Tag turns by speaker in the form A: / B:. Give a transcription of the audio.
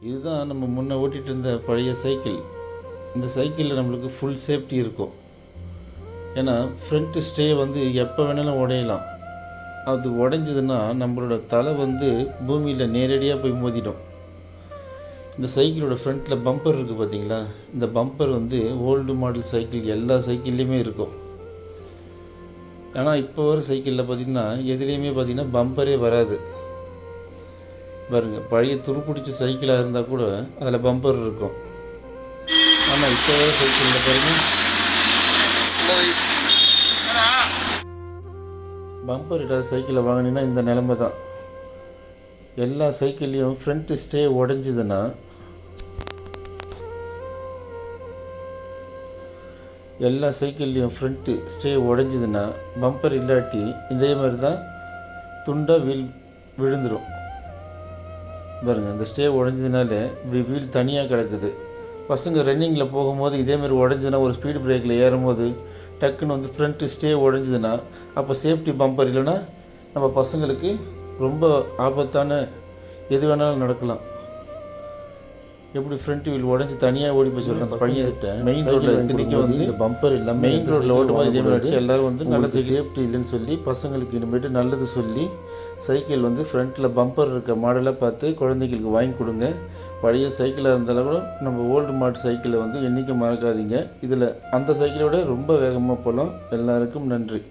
A: இதுதான் நம்ம முன்னே ஓட்டிகிட்டு இருந்த பழைய சைக்கிள். இந்த சைக்கிளில் நம்மளுக்கு ஃபுல் சேஃப்டி இருக்கும். ஏன்னா ஃப்ரண்ட்டு ஸ்டே வந்து எப்போ வேணாலும் உடையலாம். அது உடஞ்சிதுன்னா நம்மளோட தலை வந்து பூமியில் நேரடியாக போய் மோதிடும். இந்த சைக்கிளோட ஃப்ரண்ட்டில் பம்பர் இருக்குது பார்த்தீங்களா? இந்த பம்பர் வந்து ஓல்டு மாடல் சைக்கிள் எல்லா சைக்கிள்லேயுமே இருக்கும். ஆனால் இப்போ வர சைக்கிளில் பார்த்திங்கன்னா எதுலேயுமே பார்த்திங்கன்னா பம்பரே வராது. பாருங்கள், பழைய துருப்பிடிச்ச சைக்கிளாக இருந்தால் கூட அதில் பம்பர் இருக்கும். ஆனால் இப்போ வர சைக்கிளில் பாருங்கள் பம்பர் இல்லாத சைக்கிளை வாங்கினீங்கன்னா இந்த நிலைமை தான். எல்லா சைக்கிள்லேயும் ஃப்ரண்ட் ஸ்டே உடஞ்சிதுன்னா பம்பர் இல்லாட்டி இதே மாதிரி தான் துண்டாக விழுந்துடும். பாருங்கள், இந்த ஸ்டே உடஞ்சதுனால வீல் தனியாக கிடக்குது. பசங்க ரன்னிங்கில் போகும்போது இதேமாதிரி உடஞ்சுன்னா ஒரு ஸ்பீடு பிரேக்கில் ஏறும்போது டக்குன்னு வந்து ஃப்ரண்ட்டு ஸ்டே உடஞ்சிதுன்னா அப்போ சேஃப்டி பம்பர் இல்லைன்னா நம்ம பசங்களுக்கு ரொம்ப ஆபத்தான எது வேணாலும் நடக்கலாம். எப்படி ஃப்ரண்ட் வீல் உடஞ்சி தனியாக ஓடி போய் சொல்கிறேன் பையன்கிட்ட. மெயின் ரோட்டில் இத்தனைக்கு வந்து இந்த பம்பர் இல்லை, மெயின் ரோட்டில் ஓட்டும்போது இதே மாதிரி எல்லோரும் வந்து நல்லது சேஃப்டி இல்லைன்னு சொல்லி பசங்களுக்கு இனிமேட்டு நல்லது சொல்லி சைக்கிள் வந்து ஃப்ரண்ட்டில் பம்பர் இருக்க மாடலாக பார்த்து குழந்தைங்களுக்கு வாங்கி கொடுங்க. பழைய சைக்கிளாக இருந்தாலும் கூட நம்ம ஓல்டு மாடல் சைக்கிளை வந்து என்றைக்கும் மறக்காதீங்க. இதில் அந்த சைக்கிளை விட ரொம்ப வேகமாக போகலாம். எல்லாருக்கும் நன்றி.